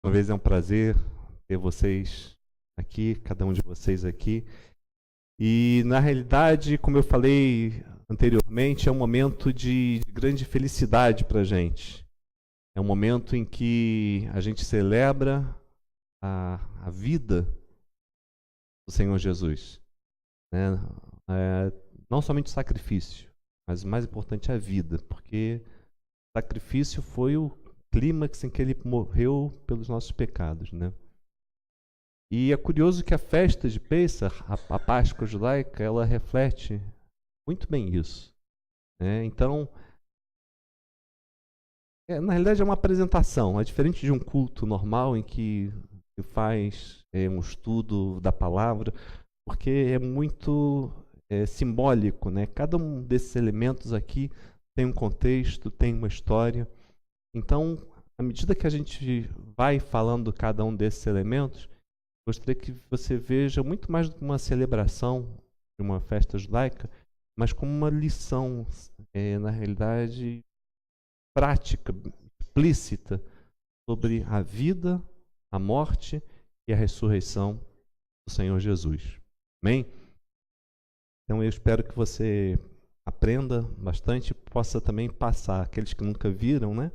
Uma vez é um prazer ter vocês aqui, cada um de vocês aqui. E, na realidade, como eu falei anteriormente, é um momento de grande felicidade para a gente. É um momento em que a gente celebra a vida do Senhor Jesus, né? É, não somente o sacrifício, mas o mais importante é a vida, porque o sacrifício foi o clímax em que ele morreu pelos nossos pecados, né? E é curioso que a festa de Pêssar, a Páscoa judaica, ela reflete muito bem isso, né? Então, na realidade é uma apresentação, é diferente de um culto normal em que se faz um estudo da palavra, porque é muito simbólico, né? Cada um desses elementos aqui tem um contexto, tem uma história. Então, à medida que a gente vai falando cada um desses elementos, gostaria que você veja muito mais do que uma celebração de uma festa judaica, mas como uma lição, na realidade, prática, explícita, sobre a vida, a morte e a ressurreição do Senhor Jesus. Amém? Então eu espero que você aprenda bastante e possa também passar aqueles que nunca viram, né?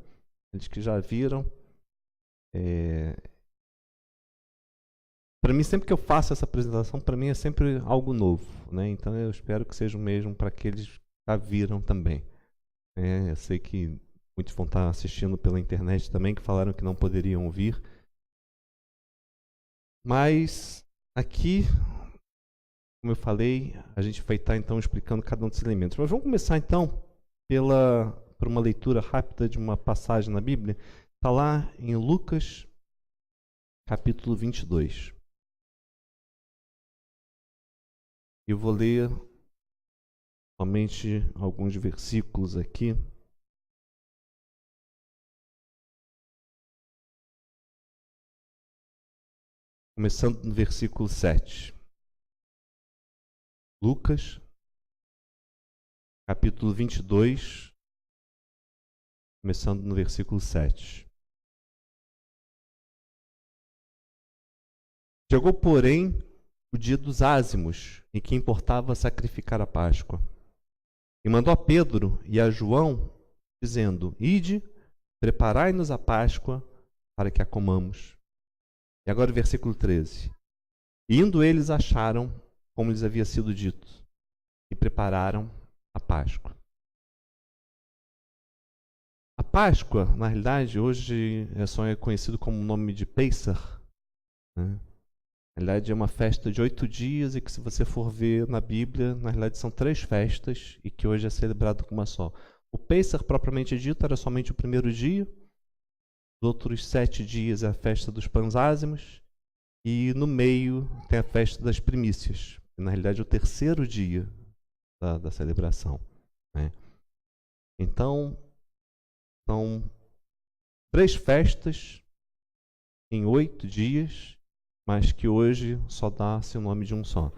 Aqueles que já viram. Para mim, sempre que eu faço essa apresentação, para mim é sempre algo novo, né? Então eu espero que seja o mesmo para aqueles que já viram também. Eu sei que muitos vão estar assistindo pela internet também, que falaram que não poderiam vir. Mas aqui, como eu falei, a gente vai estar então explicando cada um desses elementos. Mas vamos começar então por uma leitura rápida de uma passagem na Bíblia. Está lá em Lucas, capítulo 22. Eu vou ler somente alguns versículos aqui. Começando no versículo 7. Lucas, capítulo 22, começando no versículo 7. Chegou, porém, o dia dos ázimos, em que importava sacrificar a Páscoa. E mandou a Pedro e a João, dizendo: Ide, preparai-nos a Páscoa, para que a comamos. E agora o versículo 13. E indo eles acharam, como lhes havia sido dito, e prepararam a Páscoa. A Páscoa, na realidade, hoje só é conhecido como o nome de Pêssar, né? Na realidade, é uma festa de 8 dias e que, se você for ver na Bíblia, na realidade são 3 festas e que hoje é celebrado com uma só. O Pêssar, propriamente dito, era somente o primeiro dia. Os outros 7 dias é a festa dos pães ázimos. E no meio tem a festa das primícias, que na realidade é o terceiro dia da celebração, né? Então, são 3 festas em 8 dias, mas que hoje só dá-se o nome de um só.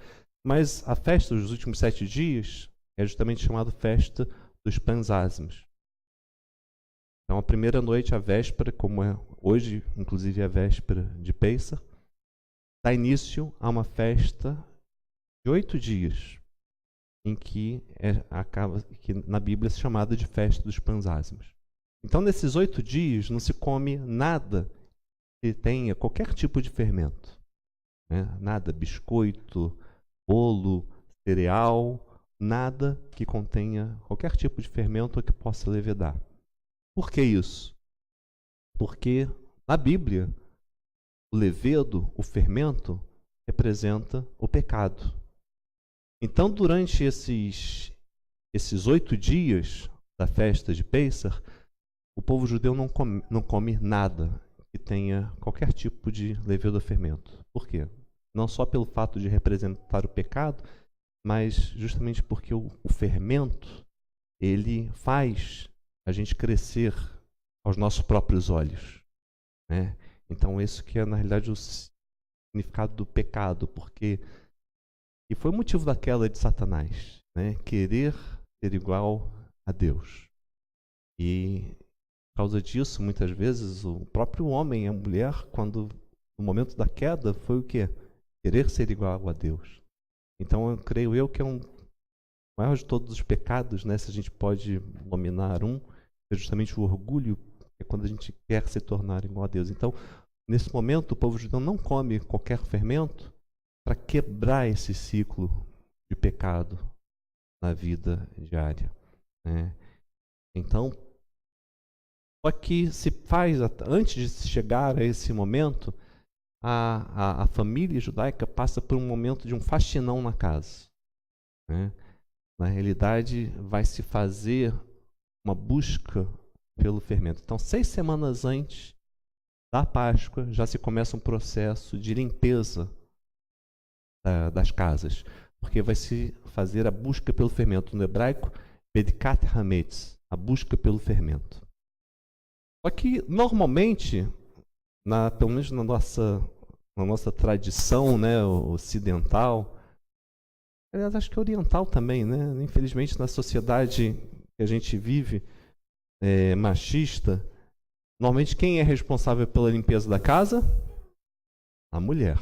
Mas a festa dos últimos 7 dias é justamente chamada Festa dos Pães Ázimos. Então, a primeira noite, a véspera, como é hoje, inclusive a véspera de Pêssar, dá início a uma festa de 8 dias, em que que na Bíblia é chamada de Festa dos Pães Ázimos. Então, nesses 8 dias, não se come nada que tenha qualquer tipo de fermento, né? Nada, biscoito, bolo, cereal, nada que contenha qualquer tipo de fermento ou que possa levedar. Por que isso? Porque na Bíblia, o levedo, o fermento, representa o pecado. Então, durante esses 8 dias da festa de Pêssar, o povo judeu não come nada que tenha qualquer tipo de levedo ou fermento. Por quê? Não só pelo fato de representar o pecado, mas justamente porque o fermento, ele faz a gente crescer aos nossos próprios olhos, né? Então, isso que é, na realidade, o significado do pecado, porque e foi o motivo da queda de Satanás, né? Querer ser igual a Deus. E causa disso, muitas vezes, o próprio homem e a mulher, quando no momento da queda, foi o quê? Querer ser igual a Deus. Então, eu creio que é o maior de todos os pecados, né, se a gente pode nominar um, é justamente o orgulho, é quando a gente quer se tornar igual a Deus. Então, nesse momento, o povo judeu não come qualquer fermento para quebrar esse ciclo de pecado na vida diária, né? Então, só que se faz, antes de se chegar a esse momento, a família judaica passa por um momento de um faxinão na casa, né? Na realidade, vai se fazer uma busca pelo fermento. Então, 6 semanas antes da Páscoa, já se começa um processo de limpeza das casas, porque vai se fazer a busca pelo fermento. No hebraico, Bedkat Hametz, a busca pelo fermento. Só que, normalmente, pelo menos na nossa tradição, né, ocidental, aliás, acho que oriental também, né? Infelizmente, na sociedade que a gente vive, machista, normalmente quem é responsável pela limpeza da casa? A mulher.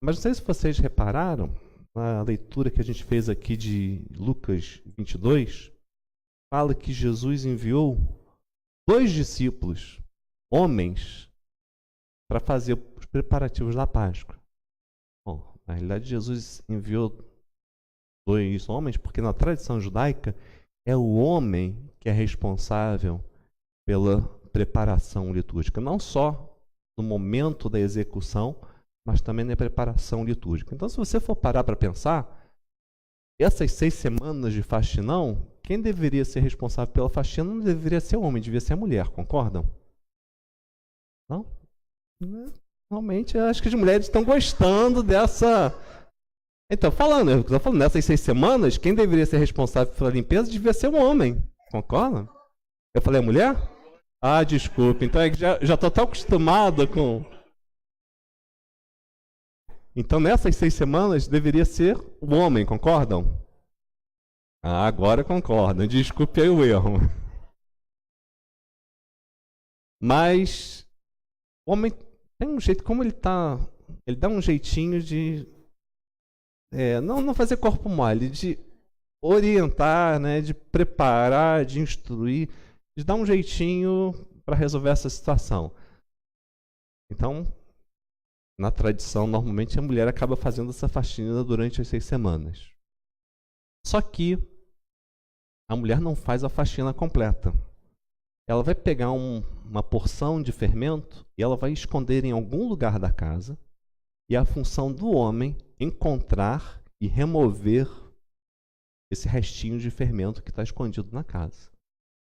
Mas não sei se vocês repararam, na leitura que a gente fez aqui de Lucas 22, fala que Jesus enviou 2 discípulos, homens, para fazer os preparativos da Páscoa. Bom, na realidade, Jesus enviou 2 homens, porque na tradição judaica é o homem que é responsável pela preparação litúrgica, não só no momento da execução, mas também na preparação litúrgica. Então, se você for parar para pensar, essas 6 semanas de faxinão, quem deveria ser responsável pela faxina não deveria ser o homem, devia ser a mulher, concordam? Não? Realmente, eu acho que as mulheres estão gostando dessa... Então, eu estou falando, nessas 6 semanas, quem deveria ser responsável pela limpeza devia ser o homem, concorda? Eu falei a mulher? Ah, desculpe, então é que já estou tão acostumado com... Então, nessas 6 semanas, deveria ser o homem, concordam? Ah, agora concordam, desculpe aí o erro. Mas, o homem tem um jeito, como ele dá um jeitinho de... não fazer corpo mole, de orientar, né, de preparar, de instruir, de dar um jeitinho para resolver essa situação. Então, na tradição, normalmente a mulher acaba fazendo essa faxina durante as 6 semanas. Só que a mulher não faz a faxina completa. Ela vai pegar uma porção de fermento e ela vai esconder em algum lugar da casa, e a função do homem encontrar e remover esse restinho de fermento que está escondido na casa.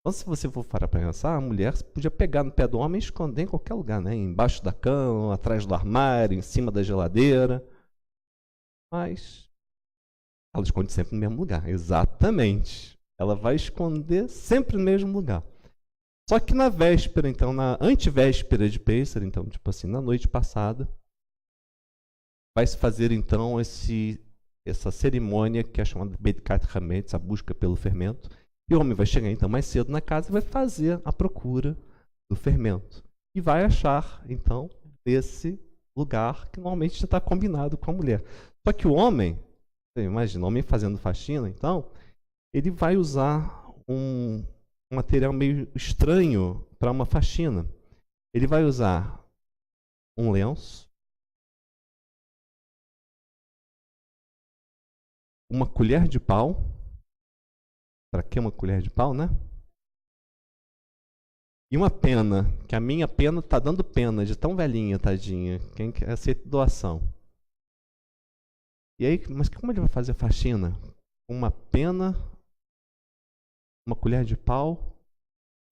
Então, se você for parar para pensar, a mulher podia pegar no pé do homem e esconder em qualquer lugar, né? Embaixo da cama, atrás do armário, em cima da geladeira. Mas ela esconde sempre no mesmo lugar, exatamente. Ela vai esconder sempre no mesmo lugar. Só que na véspera, então, na antevéspera de Pêssar, então, tipo assim, na noite passada, vai se fazer então essa cerimônia que é chamada de Bedkat Hametz, a busca pelo fermento. E o homem vai chegar então mais cedo na casa e vai fazer a procura do fermento. E vai achar, então, esse lugar que normalmente já está combinado com a mulher. Só que o homem, você imagina, o homem fazendo faxina, então, ele vai usar um material meio estranho para uma faxina. Ele vai usar um lenço, uma colher de pau. Para que uma colher de pau, né? E uma pena, que a minha pena está dando pena, de tão velhinha, tadinha. Quem quer aceita doação? E aí, mas como ele vai fazer a faxina? Uma pena, uma colher de pau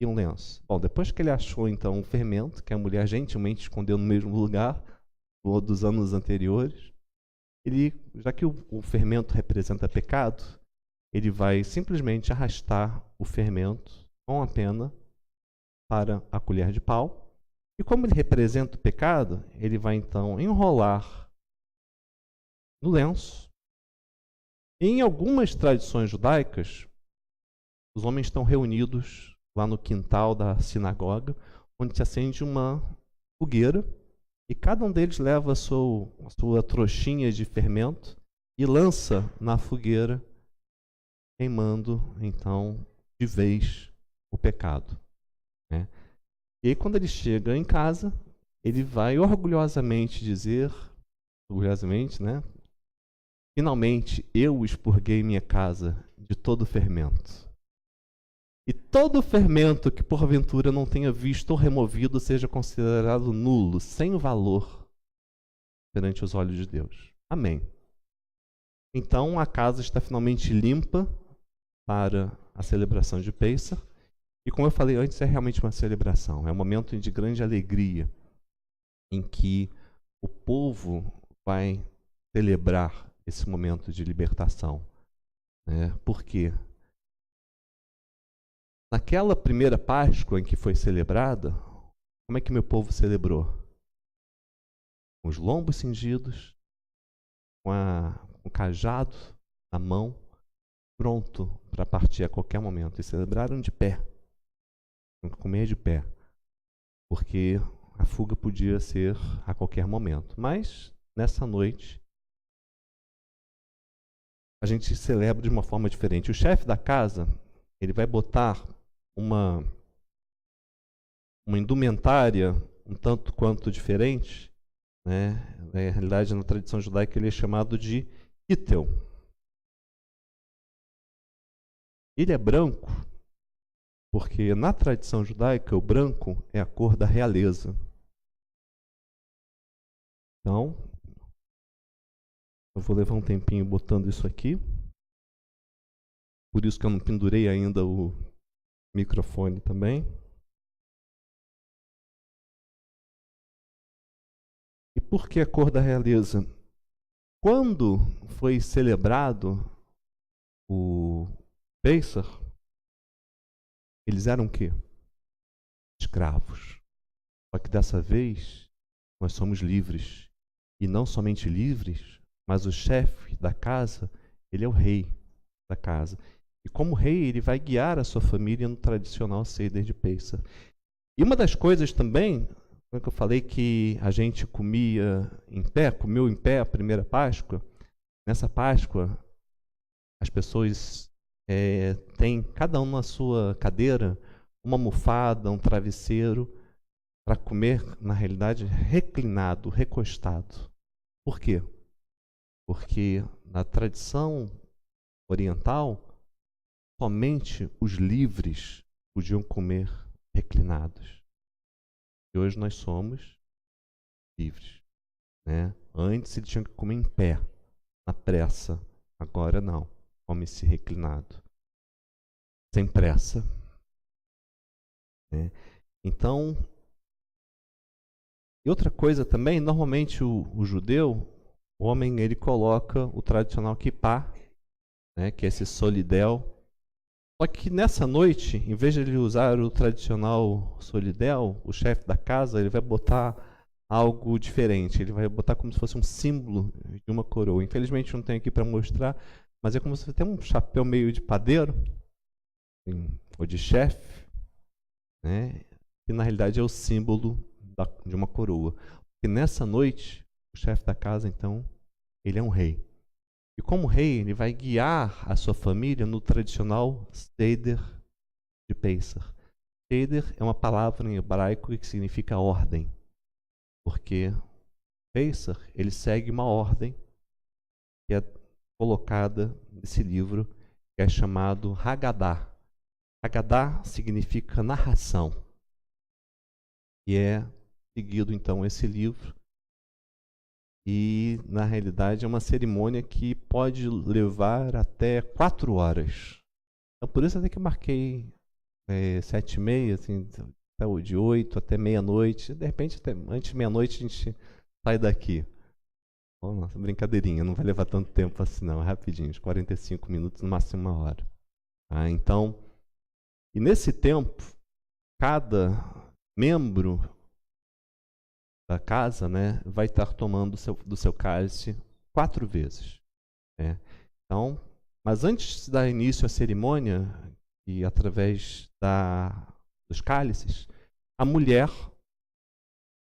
e um lenço. Bom, depois que ele achou então o fermento, que a mulher gentilmente escondeu no mesmo lugar dos anos anteriores, já que o fermento representa pecado, ele vai simplesmente arrastar o fermento com a pena para a colher de pau. E como ele representa o pecado, ele vai então enrolar no lenço. E em algumas tradições judaicas, os homens estão reunidos lá no quintal da sinagoga, onde se acende uma fogueira e cada um deles leva a sua trouxinha de fermento e lança na fogueira, queimando então de vez o pecado, né? E aí, quando ele chega em casa, ele vai orgulhosamente dizer, orgulhosamente, né? Finalmente eu expurguei minha casa de todo o fermento. E todo o fermento que porventura não tenha visto ou removido seja considerado nulo, sem valor perante os olhos de Deus. Amém. Então a casa está finalmente limpa para a celebração de Pêssar. E como eu falei antes, é realmente uma celebração. É um momento de grande alegria em que o povo vai celebrar esse momento de libertação, né? Por quê? Naquela primeira Páscoa em que foi celebrada, como é que meu povo celebrou? Com os lombos cingidos, com o cajado na mão, pronto para partir a qualquer momento. E celebraram de pé, comer de pé, porque a fuga podia ser a qualquer momento. Mas, nessa noite, a gente celebra de uma forma diferente. O chefe da casa, ele vai botar uma indumentária um tanto quanto diferente, né? Na realidade, na tradição judaica, ele é chamado de kittel. Ele é branco porque, na tradição judaica, o branco é a cor da realeza. Então, eu vou levar um tempinho botando isso aqui. Por isso que eu não pendurei ainda o microfone também. E por que a cor da realeza? Quando foi celebrado o Pêssar, eles eram o quê? Escravos. Só que dessa vez nós somos livres. E não somente livres, mas o chefe da casa, ele é o rei da casa. E como rei, ele vai guiar a sua família no tradicional Seder de Pêssar. E uma das coisas também, quando eu falei que a gente comia em pé, comeu em pé a primeira Páscoa, nessa Páscoa as pessoas têm, cada um na sua cadeira, uma almofada, um travesseiro, para comer, na realidade, reclinado, recostado. Por quê? Porque na tradição oriental, somente os livres podiam comer reclinados. E hoje nós somos livres, né? Antes eles tinham que comer em pé, na pressa. Agora não, come-se reclinado, sem pressa, né? Então, e outra coisa também, normalmente o judeu, o homem, ele coloca o tradicional kippá, né, que é esse solidel. Só que nessa noite, em vez de ele usar o tradicional solidel, o chefe da casa, ele vai botar algo diferente. Ele vai botar como se fosse um símbolo de uma coroa. Infelizmente não tenho aqui para mostrar, mas é como se fosse um chapéu meio de padeiro, ou de chefe, né? Que na realidade é o símbolo de uma coroa. E nessa noite, o chefe da casa, então, ele é um rei. E como rei, ele vai guiar a sua família no tradicional Seder de Pêssar. Seder é uma palavra em hebraico que significa ordem. Porque Pêssar, ele segue uma ordem que é colocada nesse livro, que é chamado Haggadah. Haggadah significa narração. E é seguido, então, esse livro. E, na realidade, é uma cerimônia que pode levar até 4 horas. Então, por isso até que eu marquei 7h30, assim, até de 8 até meia-noite. De repente, até antes de meia-noite, a gente sai daqui. Oh, nossa, brincadeirinha, não vai levar tanto tempo assim não, é rapidinho, uns 45 minutos, no máximo 1 hora. Tá? Então, e nesse tempo, cada membro da casa, né, vai estar tomando do seu cálice 4 vezes. Né? Então, mas antes de dar início à cerimônia, e através dos cálices, a mulher,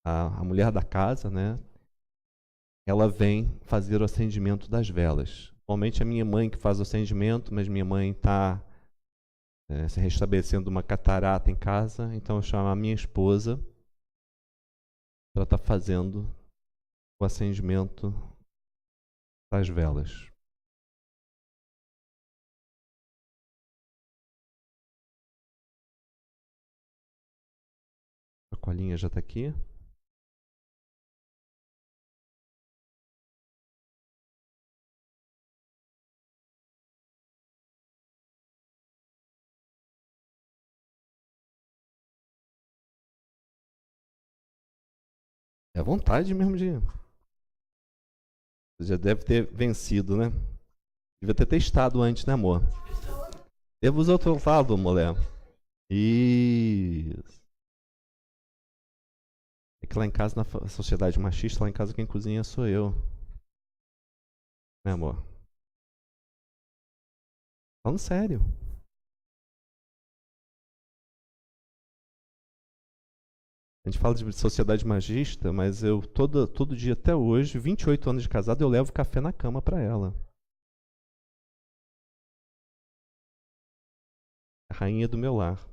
a mulher da casa, né, ela vem fazer o acendimento das velas. Atualmente a minha mãe que faz o acendimento, mas minha mãe está se restabelecendo uma catarata em casa, então eu chamo a minha esposa para estar fazendo o acendimento das velas. A colinha já está aqui. É vontade mesmo de... Você já deve ter vencido, né? Devia ter testado antes, né, amor? Temos outro lado, mulher. Isso. É que lá em casa, na sociedade machista, lá em casa quem cozinha sou eu. Né, amor? Falando sério. A gente fala de sociedade machista, mas eu todo dia até hoje, 28 anos de casado, eu levo café na cama para ela. A rainha do meu lar.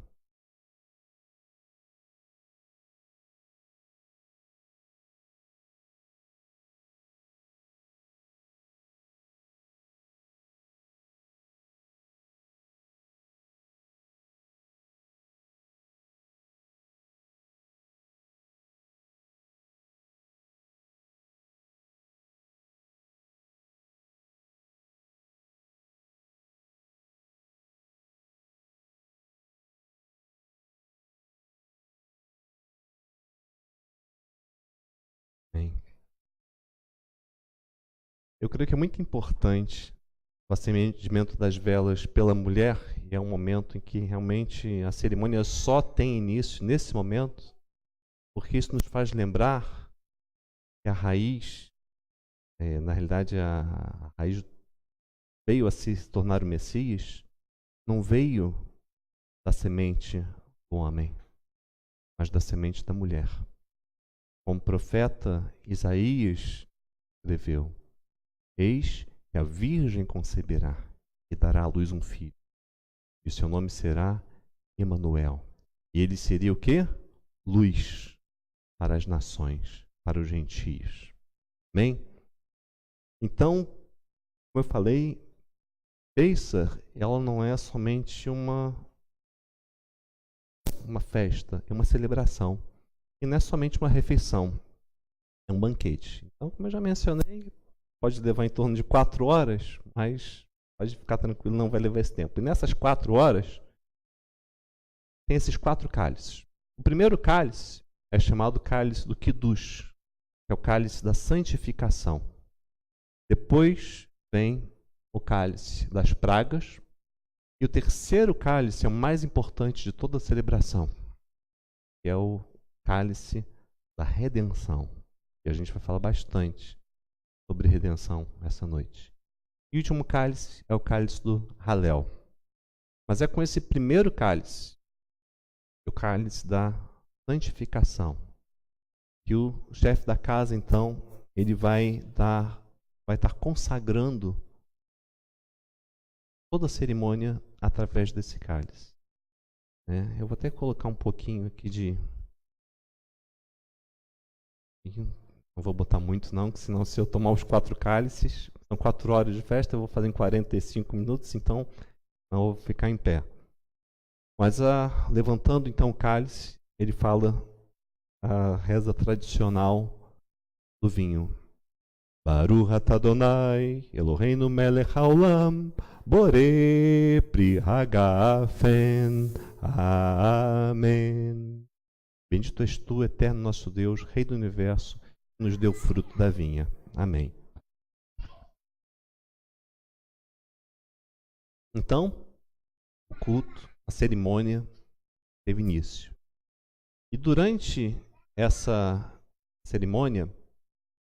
Bem, eu creio que é muito importante o acendimento das velas pela mulher, e é um momento em que realmente a cerimônia só tem início nesse momento, porque isso nos faz lembrar que a raiz, na realidade a raiz veio a se tornar o Messias, não veio da semente do homem, mas da semente da mulher. Como o profeta Isaías escreveu: eis que a virgem conceberá e dará à luz um filho, e seu nome será Emanuel. E ele seria o quê? Luz para as nações, para os gentios. Amém? Então, como eu falei, Pêssar, ela não é somente uma festa, é uma celebração. E não é somente uma refeição, é um banquete. Então, como eu já mencionei, pode levar em torno de 4 horas, mas pode ficar tranquilo, não vai levar esse tempo. E nessas 4 horas, tem esses 4 cálices. O primeiro cálice é chamado cálice do Kiddush, que é o cálice da santificação. Depois vem o cálice das pragas. E o terceiro cálice é o mais importante de toda a celebração, que é o cálice da redenção. E a gente vai falar bastante sobre redenção essa noite. E o último cálice é o cálice do Halel. Mas é com esse primeiro cálice, o cálice da santificação, que o chefe da casa, então, ele vai estar consagrando toda a cerimônia através desse cálice. Eu vou até colocar um pouquinho aqui de... Não vou botar muito não, porque senão se eu tomar os 4 cálices, são 4 horas de festa, eu vou fazer em 45 minutos, então não vou ficar em pé. Mas levantando então o cálice, ele fala a reza tradicional do vinho. Baruch atah Adonai, Eloheinu melech haolam, Borei pri hagafen. Amém. Bendito és tu, eterno nosso Deus, Rei do Universo, que nos deu o fruto da vinha. Amém. Então, o culto, a cerimônia, teve início. E durante essa cerimônia,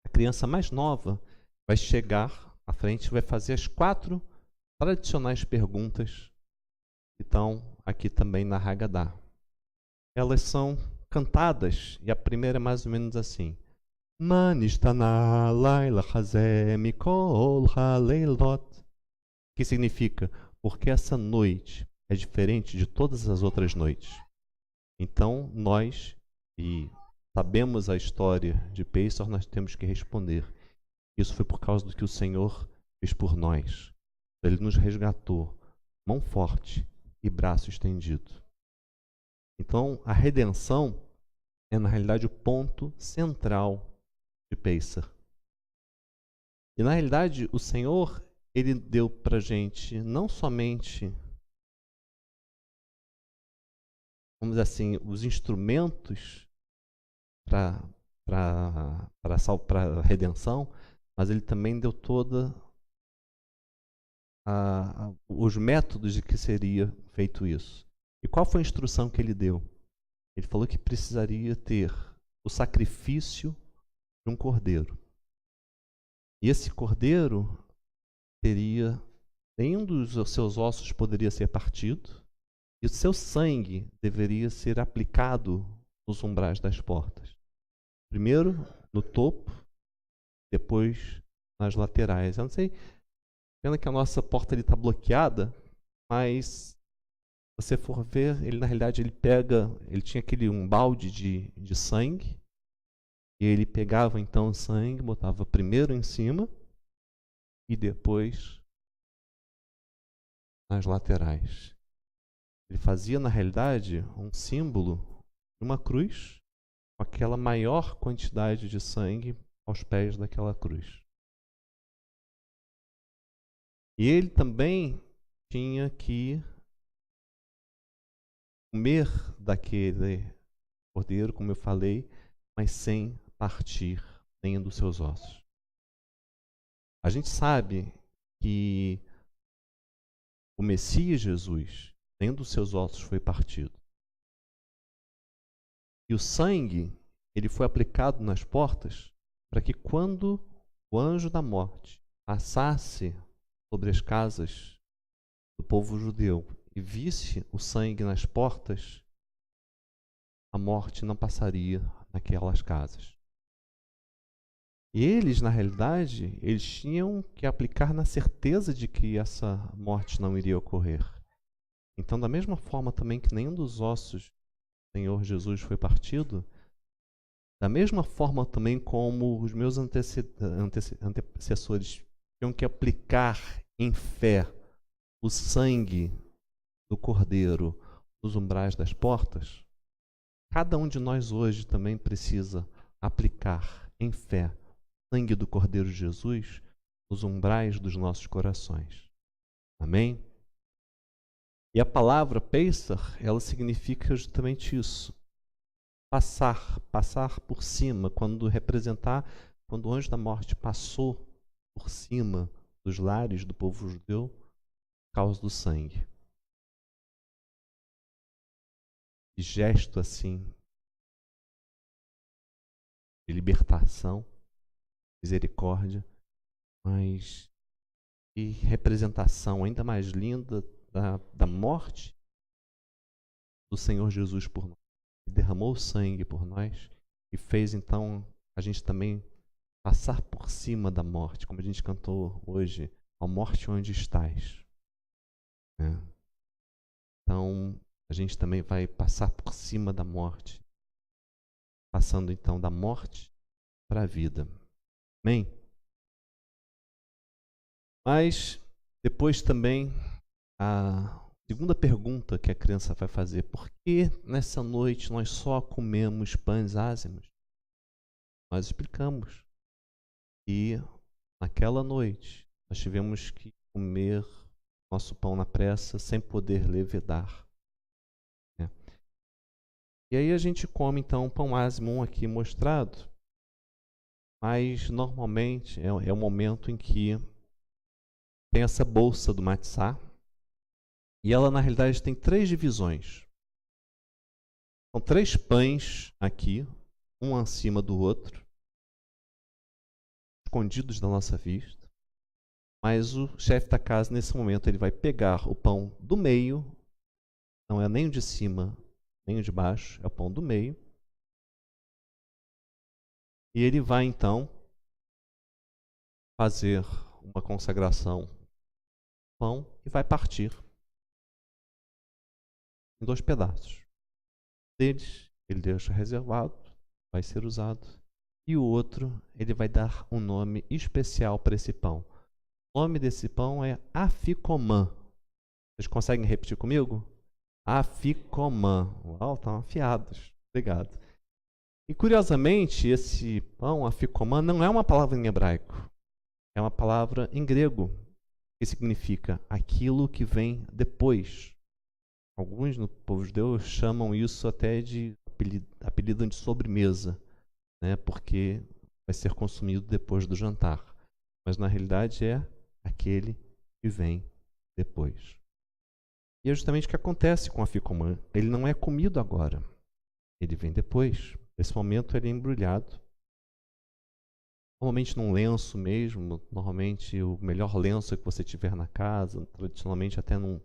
a criança mais nova vai chegar à frente e vai fazer as 4 tradicionais perguntas que estão aqui também na Haggadah. Elas são cantadas, e a primeira é mais ou menos assim. Ma nishtana laila hazeh mikol haleilot. Que significa, porque essa noite é diferente de todas as outras noites. Então, nós, e sabemos a história de Pesach, nós temos que responder. Isso foi por causa do que o Senhor fez por nós. Ele nos resgatou, mão forte e braço estendido. Então, a redenção é, na realidade, o ponto central de Pesach. E, na realidade, o Senhor, Ele deu para a gente não somente, vamos dizer assim, os instrumentos para a redenção, mas Ele também deu toda os métodos de que seria feito isso. E qual foi a instrução que Ele deu? Ele falou que precisaria ter o sacrifício de um cordeiro. E esse cordeiro teria, nenhum dos seus ossos poderia ser partido, e o seu sangue deveria ser aplicado nos umbrais das portas. Primeiro no topo, depois nas laterais. Eu não sei, pena que a nossa porta está bloqueada, mas se você for ver, ele na realidade ele tinha um balde de sangue, e ele pegava então o sangue, botava primeiro em cima e depois nas laterais. Ele fazia na realidade um símbolo de uma cruz, com aquela maior quantidade de sangue aos pés daquela cruz. E ele também tinha que comer daquele cordeiro, como eu falei, mas sem partir nenhum dos seus ossos. A gente sabe que o Messias Jesus, nenhum dos seus ossos foi partido. E o sangue, ele foi aplicado nas portas para que quando o anjo da morte passasse sobre as casas do povo judeu e visse o sangue nas portas, a morte não passaria naquelas casas. E eles, na realidade, eles tinham que aplicar na certeza de que essa morte não iria ocorrer. Então, da mesma forma também que nenhum dos ossos do Senhor Jesus foi partido, da mesma forma também como os meus antecessores tinham que aplicar em fé o sangue do Cordeiro nos umbrais das portas, cada um de nós hoje também precisa aplicar em fé o sangue do Cordeiro Jesus nos umbrais dos nossos corações. Amém? E a palavra Pesach, ela significa justamente isso. Passar por cima, quando o anjo da morte passou por cima dos lares do povo judeu por causa do sangue. E gesto assim de libertação, misericórdia, mas e representação ainda mais linda da morte do Senhor Jesus por nós. Ele derramou sangue por nós e fez então a gente também passar por cima da morte, como a gente cantou hoje, a morte onde estás. Então, a gente também vai passar por cima da morte, passando então da morte para a vida. Amém? Mas depois também a segunda pergunta que a criança vai fazer: por que nessa noite nós só comemos pães ázimos? Nós explicamos que naquela noite nós tivemos que comer nosso pão na pressa sem poder levedar. E aí a gente come então o pão ázimo aqui mostrado, mas normalmente é o momento em que tem essa bolsa do matzá, e ela na realidade tem 3 divisões. São 3 pães aqui, um acima do outro, escondidos da nossa vista, mas o chefe da casa nesse momento ele vai pegar o pão do meio não é nem o de cima, nem o de baixo, é o pão do meio. E ele vai então fazer uma consagração do pão e vai partir em 2 pedaços. Deles, ele deixa reservado, vai ser usado. E o outro, ele vai dar um nome especial para esse pão. O nome desse pão é Afikoman. Vocês conseguem repetir comigo? Afikoman. Uau, estão afiados. Obrigado. E curiosamente, esse pão, Afikoman, não é uma palavra em hebraico. É uma palavra em grego, que significa aquilo que vem depois. Alguns no povo judeu chamam isso até de apelido de sobremesa, né? Porque vai ser consumido depois do jantar. Mas na realidade é aquele que vem depois. E é justamente o que acontece com a Afikoman. Ele não é comido agora. Ele vem depois. Nesse momento ele é embrulhado. Normalmente num lenço mesmo. Normalmente o melhor lenço que você tiver na casa. Tradicionalmente até num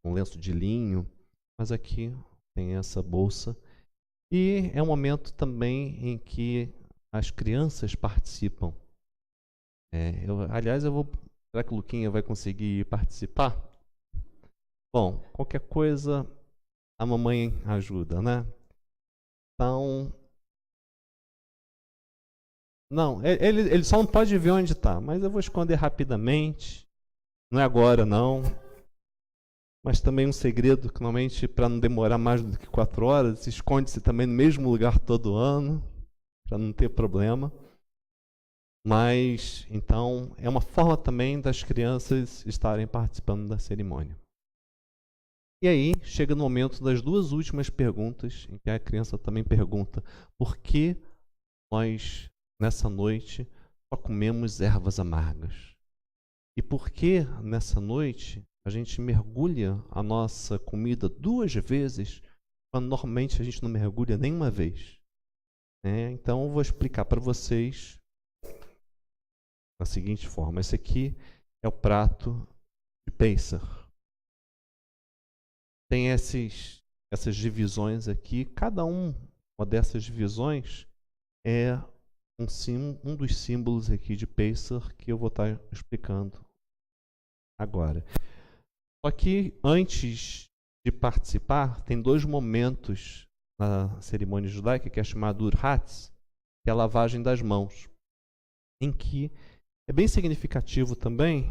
lenço de linho. Mas aqui tem essa bolsa. E é um momento também em que as crianças participam. Aliás, será que o Luquinha vai conseguir participar? Bom, qualquer coisa a mamãe ajuda, né? Então, não, ele só não pode ver onde está, mas eu vou esconder rapidamente. Não é agora, não. Mas também um segredo que normalmente, para não demorar mais do que 4 horas, esconde-se também no mesmo lugar todo ano, para não ter problema. Mas, então, é uma forma também das crianças estarem participando da cerimônia. E aí, chega no momento das 2 últimas perguntas, em que a criança também pergunta: por que nós, nessa noite, só comemos ervas amargas? E por que, nessa noite, a gente mergulha a nossa comida 2 vezes, quando normalmente a gente não mergulha nenhuma vez? Então, eu vou explicar para vocês da seguinte forma. Esse aqui é o prato de Pêssar. Tem essas divisões aqui. Cada uma dessas divisões é um dos símbolos aqui de Pêssar que eu vou estar explicando agora. Só que antes de participar, tem 2 momentos na cerimônia judaica que é chamado Urhatz, que é a lavagem das mãos, em que é bem significativo também,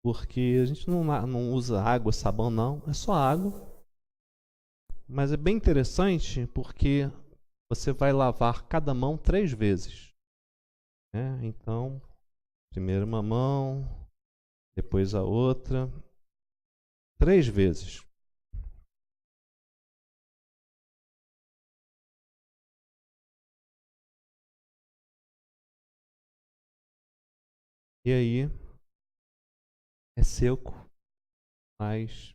porque a gente não usa água, sabão, não, é só água. Mas é bem interessante porque você vai lavar cada mão 3 vezes. Então, primeiro uma mão, depois a outra, 3 vezes. E aí, é seco, mas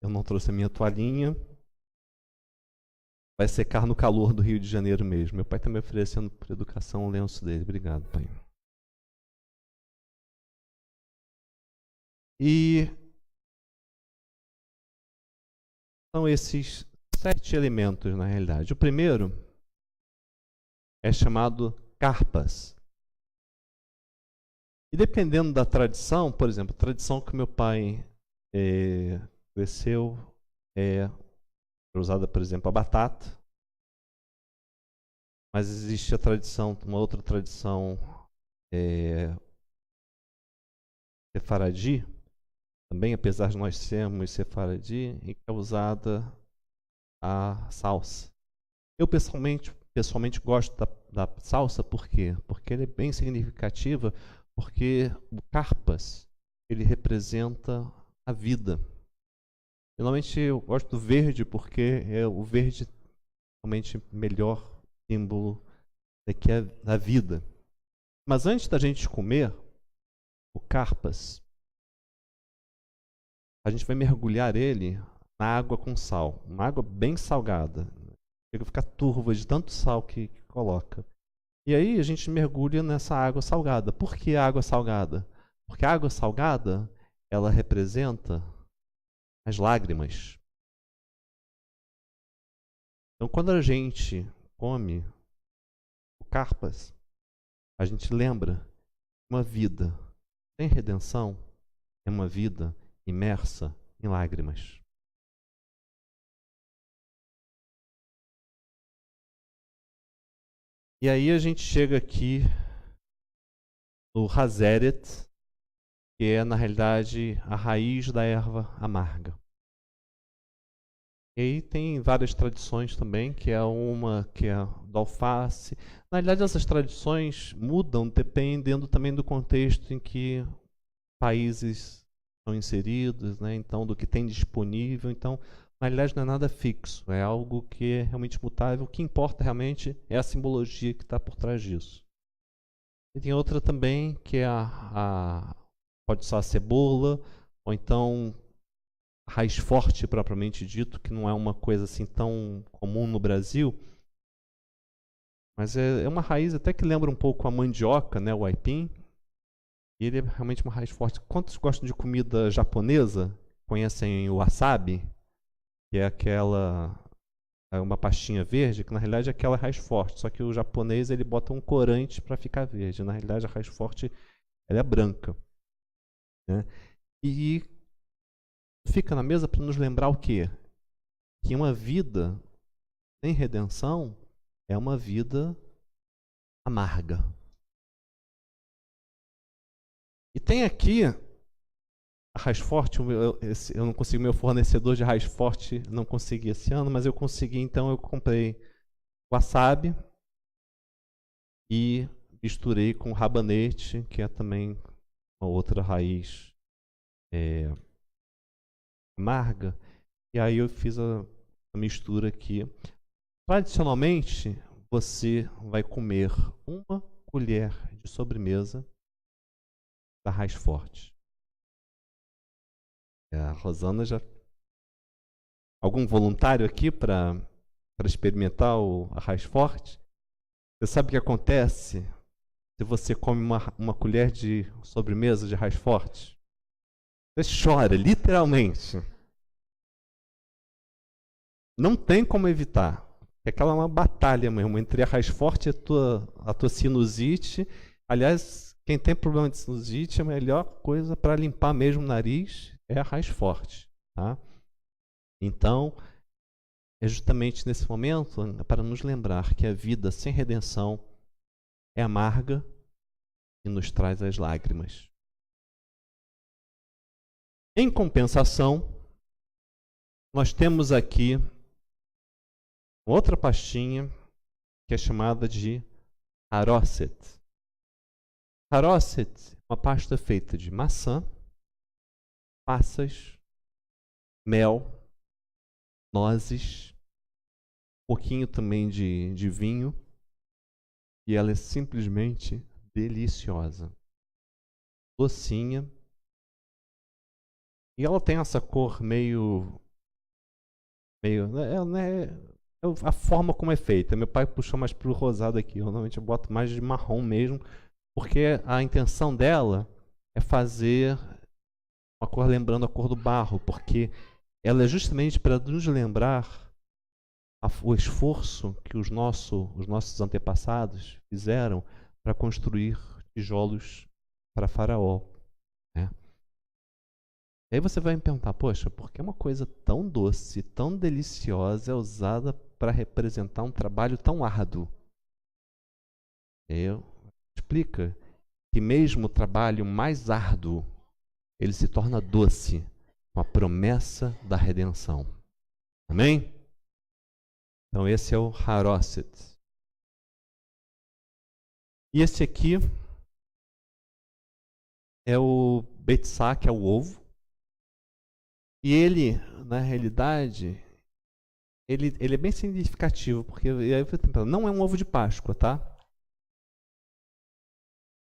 eu não trouxe a minha toalhinha. Vai secar no calor do Rio de Janeiro mesmo. Meu pai está me oferecendo por educação o lenço dele. Obrigado, pai. E são esses 7 elementos, na realidade. O primeiro é chamado carpas. E dependendo da tradição, por exemplo, a tradição que meu pai cresceu é usada, por exemplo, a batata. Mas existe a tradição, uma outra tradição sefaradi, também, apesar de nós sermos sefaradi, em que é usada a salsa. Eu pessoalmente gosto da salsa, por quê? Porque ela é bem significativa, porque o carpas, ele representa a vida. Normalmente eu gosto do verde, porque o verde é realmente o melhor símbolo que é da vida. Mas antes da gente comer o carpas, a gente vai mergulhar ele na água com sal, uma água bem salgada. Chega a ficar turva de tanto sal que coloca. E aí a gente mergulha nessa água salgada. Por que água salgada? Porque a água salgada, ela representa as lágrimas. Então, quando a gente come o carpas, a gente lembra uma vida sem redenção é uma vida imersa em lágrimas. E aí a gente chega aqui no Hazeret, que é, na realidade, a raiz da erva amarga. E aí tem várias tradições também, que é uma que é do alface. Na realidade, essas tradições mudam dependendo também do contexto em que países são inseridos, né? Então, do que tem disponível. Então, na realidade, não é nada fixo, é algo que é realmente mutável. O que importa realmente é a simbologia que está por trás disso. E tem outra também, que é pode ser a cebola, ou então raiz forte, propriamente dito, que não é uma coisa assim tão comum no Brasil, mas é uma raiz até que lembra um pouco a mandioca, né, o aipim, e ele é realmente uma raiz forte. Quantos gostam de comida japonesa? Conhecem o wasabi? Que é uma pastinha verde, que na realidade é aquela raiz forte, só que o japonês ele bota um corante para ficar verde. Na realidade a raiz forte ela é branca, né? E fica na mesa para nos lembrar o quê? Que uma vida sem redenção é uma vida amarga. E tem aqui a raiz forte, eu não consegui, meu fornecedor de raiz forte não consegui esse ano, mas eu consegui, então eu comprei wasabi e misturei com rabanete, que é também uma outra raiz amarga, e aí eu fiz a mistura aqui. Tradicionalmente, você vai comer uma colher de sobremesa da raiz forte. A Rosana já... Algum voluntário aqui para experimentar a raiz forte? Você sabe o que acontece se você come uma colher de sobremesa de raiz forte? Você chora, literalmente. Não tem como evitar. Aquela é uma batalha mesmo entre a raiz forte e a tua sinusite. Aliás, quem tem problema de sinusite, a melhor coisa para limpar mesmo o nariz é a raiz forte. Tá? Então, é justamente nesse momento para nos lembrar que a vida sem redenção é amarga e nos traz as lágrimas. Em compensação, nós temos aqui outra pastinha que é chamada de haroset. Haroset é uma pasta feita de maçã, passas, mel, nozes, um pouquinho também de vinho, e ela é simplesmente deliciosa, docinha, e ela tem essa cor meio a forma como é feita. Meu pai puxou mais pro rosado aqui, eu normalmente boto mais de marrom mesmo, porque a intenção dela é fazer uma cor lembrando a cor do barro, porque ela é justamente para nos lembrar o esforço que os nossos antepassados fizeram para construir tijolos para Faraó. Né? E aí você vai me perguntar, poxa, por que uma coisa tão doce, tão deliciosa é usada para representar um trabalho tão árduo? Explica que mesmo o trabalho mais árduo, ele se torna doce com a promessa da redenção. Amém? Então esse é o haroset. E esse aqui é o betsá, que é o ovo. E ele, na realidade, ele é bem significativo, porque não é um ovo de Páscoa, tá?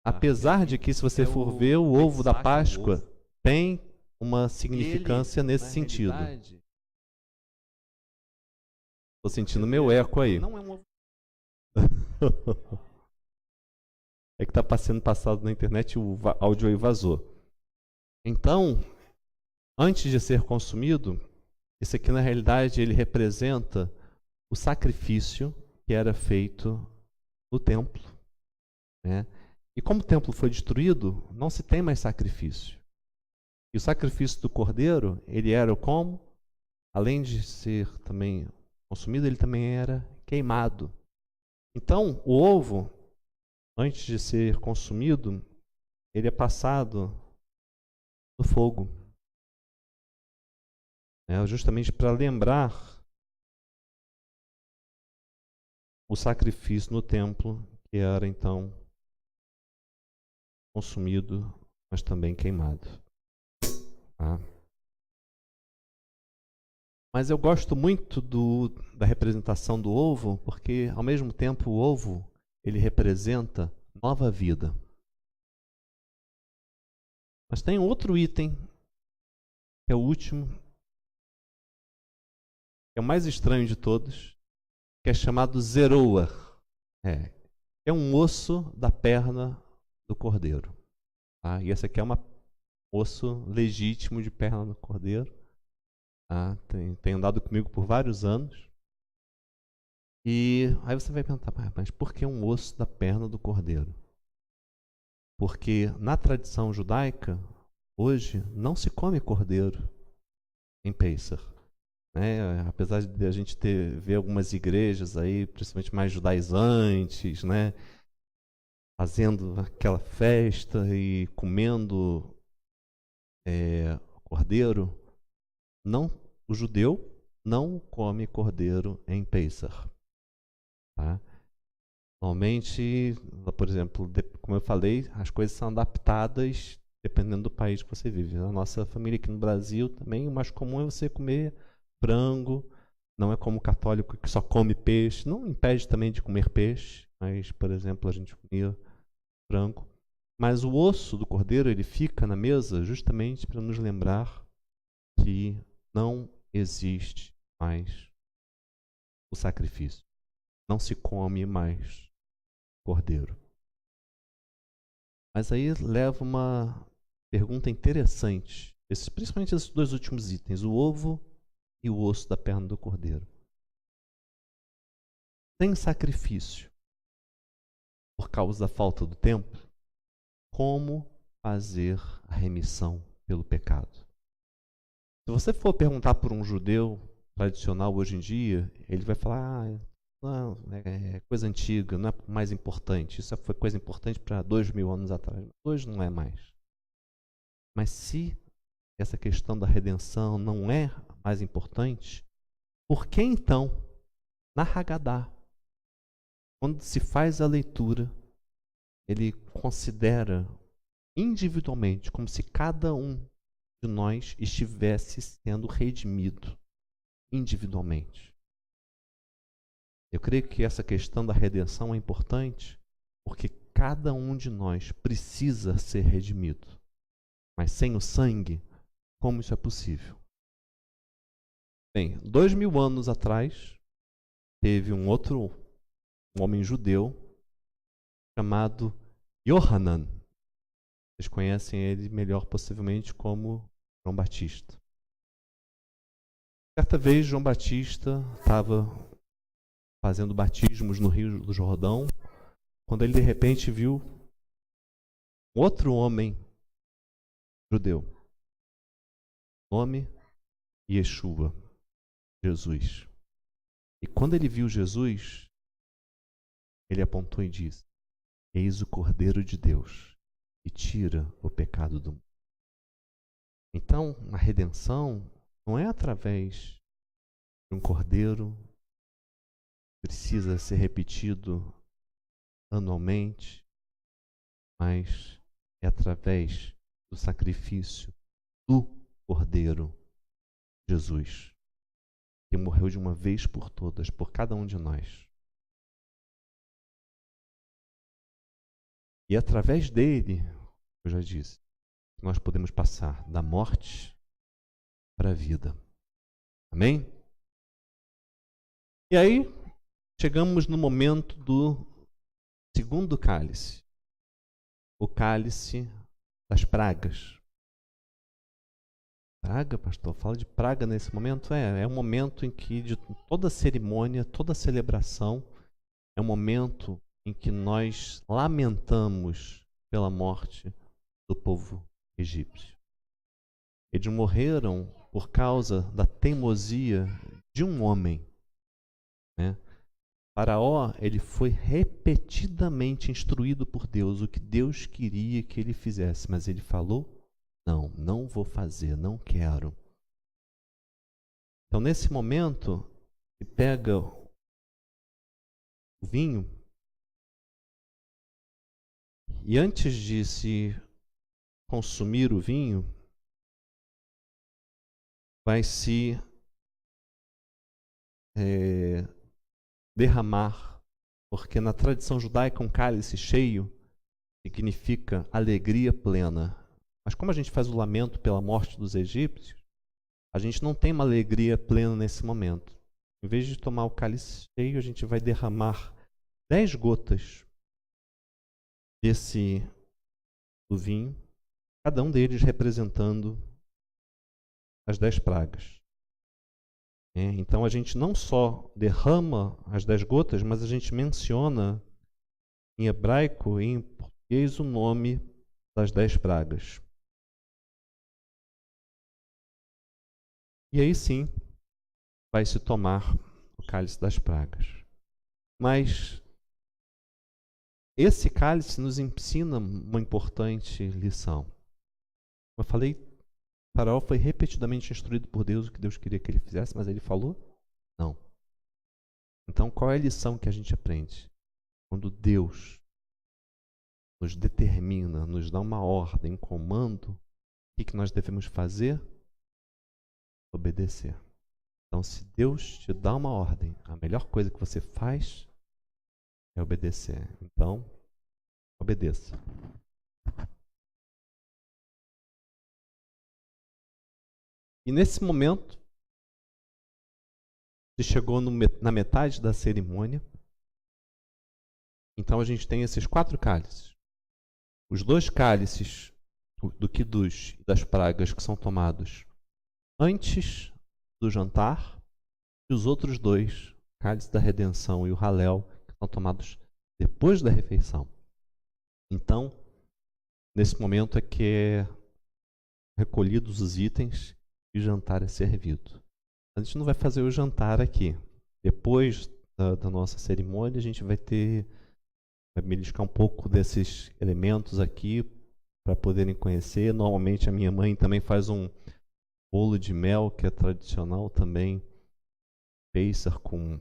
Apesar de que, se você for ver, o ovo da Páscoa tem uma significância nesse sentido. Estou sentindo meu eco aí. Não é um ovo. É que está sendo passado na internet e o áudio aí vazou. Então, antes de ser consumido, Esse aqui, na realidade, ele representa o sacrifício que era feito no templo, né? E como o templo foi destruído, não se tem mais sacrifício. E o sacrifício do cordeiro, ele era como? Além de ser também consumido, ele também era queimado. Então, o ovo, antes de ser consumido, ele é passado no fogo, né? Justamente para lembrar o sacrifício no templo, que era então consumido, mas também queimado. Tá? Mas eu gosto muito da representação do ovo, porque ao mesmo tempo o ovo ele representa nova vida. Mas tem outro item, que é o último, que é o mais estranho de todos, que é chamado zeroa. É um osso da perna do cordeiro. Tá? E esse aqui é um osso legítimo de perna do cordeiro. Tá? Tem andado comigo por vários anos. E aí você vai perguntar, mas por que um osso da perna do cordeiro? Porque na tradição judaica, hoje, não se come cordeiro em Pêssar. Né? Apesar de a gente ver algumas igrejas aí, principalmente mais judaizantes, né? Fazendo aquela festa e comendo cordeiro, não, o judeu não come cordeiro em Pêssar. Tá? Normalmente, por exemplo, como eu falei, as coisas são adaptadas dependendo do país que você vive. Na nossa família aqui no Brasil também, o mais comum é você comer frango. Não é como o católico que só come peixe. Não impede também de comer peixe, mas, por exemplo, a gente comia frango. Mas o osso do cordeiro, ele fica na mesa justamente para nos lembrar que não existe mais o sacrifício. Não se come mais cordeiro. Mas aí leva uma pergunta interessante, principalmente esses dois últimos itens, o ovo e o osso da perna do cordeiro. Sem sacrifício, por causa da falta do tempo, como fazer a remissão pelo pecado? Se você for perguntar por um judeu tradicional hoje em dia, ele vai falar, não, é coisa antiga, não é mais importante. Isso foi coisa importante para 2000 anos atrás. Hoje não é mais. Mas se essa questão da redenção não é mais importante, por que então, na Haggadah, quando se faz a leitura, ele considera individualmente como se cada um de nós estivesse sendo redimido individualmente? Eu creio que essa questão da redenção é importante porque cada um de nós precisa ser redimido. Mas sem o sangue, como isso é possível? Bem, 2000 anos atrás, teve um homem judeu chamado Yohanan. Vocês conhecem ele melhor possivelmente como João Batista. Certa vez, João Batista estava fazendo batismos no Rio do Jordão, quando ele de repente viu outro homem judeu, nome Yeshua, Jesus. E quando ele viu Jesus, ele apontou e disse: Eis o Cordeiro de Deus, que tira o pecado do mundo. Então, a redenção não é através de um cordeiro que precisa ser repetido anualmente, mas é através do sacrifício do Cordeiro Jesus, que morreu de uma vez por todas, por cada um de nós. E através dele, eu já disse, nós podemos passar da morte para a vida. Amém? E aí, chegamos no momento do segundo cálice, o cálice das pragas. Praga, pastor? Fala de praga nesse momento? É um momento em que de toda cerimônia, toda celebração, é um momento em que nós lamentamos pela morte do povo egípcio. Eles morreram por causa da teimosia de um homem, né? Faraó, ele foi repetidamente instruído por Deus o que Deus queria que ele fizesse, mas ele falou: não, não vou fazer, não quero. Então, nesse momento, ele pega o vinho e antes de se consumir o vinho, vai se derramar, porque na tradição judaica um cálice cheio significa alegria plena. Mas como a gente faz o lamento pela morte dos egípcios, a gente não tem uma alegria plena nesse momento. Em vez de tomar o cálice cheio, a gente vai derramar 10 gotas do vinho, cada um deles representando as 10 pragas. Então a gente não só derrama as 10 gotas, mas a gente menciona em hebraico e em português o nome das 10 pragas. E aí sim vai se tomar o cálice das pragas. Mas esse cálice nos ensina uma importante lição. Como eu falei, Faraó foi repetidamente instruído por Deus o que Deus queria que ele fizesse, mas ele falou não. Então, qual é a lição que a gente aprende? Quando Deus nos determina, nos dá uma ordem, um comando, o que nós devemos fazer? Obedecer. Então, se Deus te dá uma ordem, a melhor coisa que você faz é obedecer. Então, obedeça. E nesse momento, se chegou na metade da cerimônia, então a gente tem esses 4 cálices. Os 2 cálices do quidus e das pragas que são tomados antes do jantar, e os outros 2, o cálice da redenção e o halel, que são tomados depois da refeição. Então, nesse momento é que é recolhidos os itens e o jantar é servido. A gente não vai fazer o jantar aqui. Depois da nossa cerimônia, a gente vai beliscar um pouco desses elementos aqui para poderem conhecer. Normalmente a minha mãe também faz um bolo de mel, que é tradicional também, Pesach com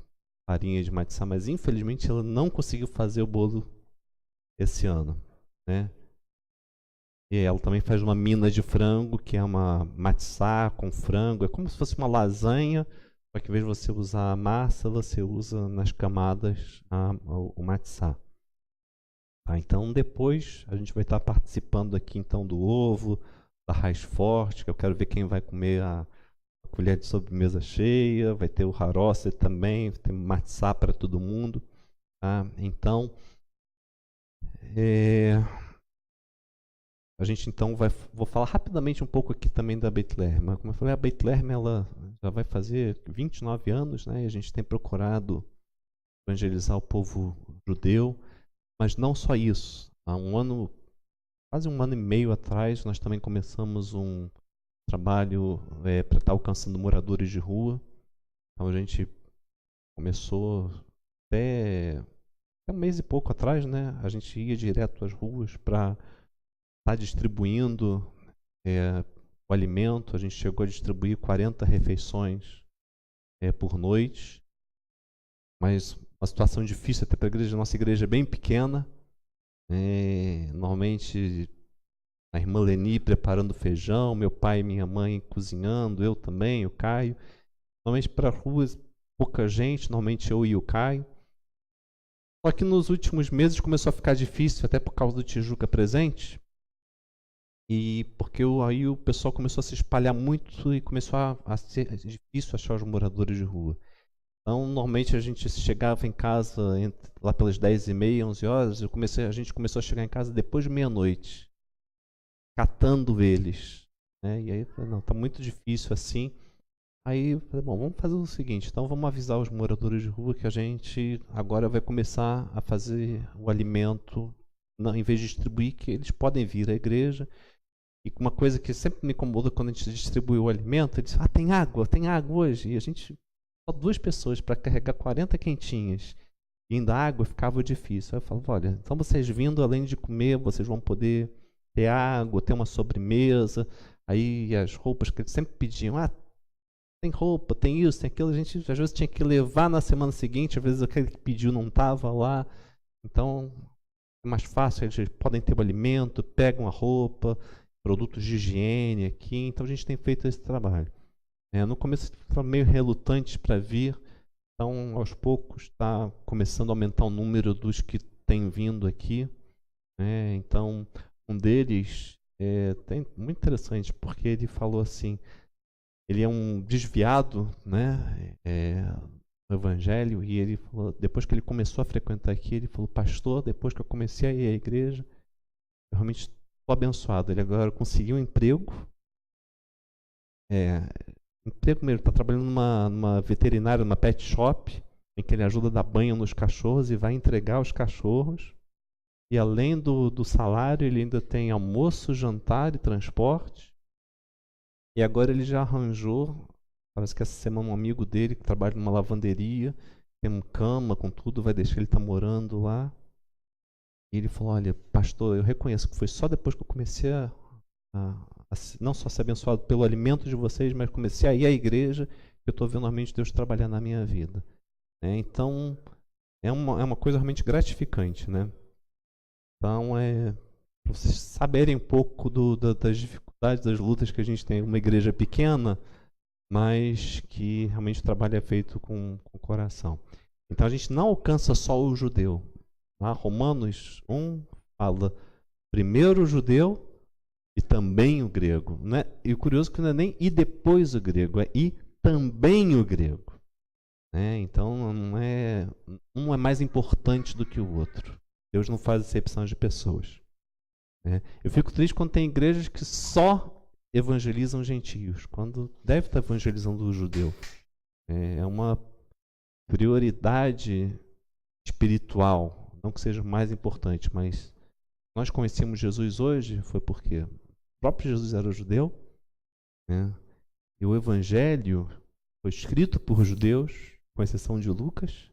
farinha de matzá, mas infelizmente ela não conseguiu fazer o bolo esse ano, né? E ela também faz uma mina de frango, que é uma matzá com frango. É como se fosse uma lasanha, só que em vez de você usar a massa, você usa nas camadas o matzá. Tá, então depois a gente vai estar participando aqui então do ovo, da raiz forte, que eu quero ver quem vai comer a colher de sobremesa cheia. Vai ter o harosset também, tem matzá para todo mundo. Tá? Então, a gente então vou falar rapidamente um pouco aqui também da Beit Lehem. Como eu falei, a Beit Lehem ela já vai fazer 29 anos, né? E a gente tem procurado evangelizar o povo judeu, mas não só isso. Há quase um ano e meio atrás, nós também começamos um trabalho para estar alcançando moradores de rua. Então a gente começou até um mês e pouco atrás, né? A gente ia direto às ruas para estar distribuindo o alimento. A gente chegou a distribuir 40 refeições por noite, mas uma situação difícil até para a igreja. Nossa igreja é bem pequena. Normalmente a irmã Leni preparando feijão, meu pai e minha mãe cozinhando, eu também, o Caio. Normalmente para ruas, pouca gente, normalmente eu e o Caio. Só que nos últimos meses começou a ficar difícil, até por causa do Tijuca presente. E porque aí o pessoal começou a se espalhar muito e começou a ser difícil achar os moradores de rua. Então, normalmente a gente chegava em casa lá pelas 10h30, 11 horas. A gente começou a chegar em casa depois de meia-noite, catando eles. né? E aí eu falei, não, tá muito difícil assim. Aí eu falei, bom, vamos fazer o seguinte, então vamos avisar os moradores de rua que a gente agora vai começar a fazer o alimento, não, em vez de distribuir, que eles podem vir à igreja. E uma coisa que sempre me incomoda quando a gente distribui o alimento, ele diz, tem água hoje. E a gente, só 2 pessoas para carregar 40 quentinhas. E ainda água ficava difícil. Aí eu falo, olha, então vocês vindo, além de comer, vocês vão poder ter água, ter uma sobremesa. Aí as roupas que eles sempre pediam, tem roupa, tem isso, tem aquilo. A gente às vezes tinha que levar na semana seguinte, às vezes aquele que pediu não estava lá. Então é mais fácil, eles podem ter o alimento, pegam a roupa, produtos de higiene aqui. Então a gente tem feito esse trabalho. No começo estava meio relutante para vir, então aos poucos está começando a aumentar o número dos que têm vindo aqui. Então um deles tem muito interessante, porque ele falou assim, ele é um desviado, né, do evangelho, e ele falou, depois que ele começou a frequentar aqui, ele falou, pastor, depois que eu comecei a ir à igreja, eu realmente estou abençoado. Ele agora conseguiu um emprego, emprego mesmo, está trabalhando numa veterinária, numa pet shop, em que ele ajuda a dar banho nos cachorros e vai entregar os cachorros. E além do salário, ele ainda tem almoço, jantar e transporte. E agora ele já arranjou, parece que essa semana um amigo dele que trabalha numa lavanderia, tem uma cama com tudo, vai deixar ele estar morando lá. E ele falou, olha, pastor, eu reconheço que foi só depois que eu comecei a não só ser abençoado pelo alimento de vocês, mas comecei a ir à igreja, que eu estou vendo realmente Deus trabalhar na minha vida. Então, é uma coisa realmente gratificante, né? Então, para vocês saberem um pouco das dificuldades, das lutas que a gente tem. Uma igreja pequena, mas que realmente o trabalho é feito com o coração. Então, a gente não alcança só o judeu. Romanos 1 fala primeiro o judeu e também o grego. Né? E o curioso é que não é nem e depois o grego, é e também o grego. Então, um é mais importante do que o outro. Deus não faz acepção de pessoas. Eu fico triste quando tem igrejas que só evangelizam gentios, quando deve estar evangelizando o judeu. É uma prioridade espiritual, não que seja mais importante, mas nós conhecemos Jesus hoje foi porque o próprio Jesus era judeu, e o evangelho foi escrito por judeus, com exceção de Lucas,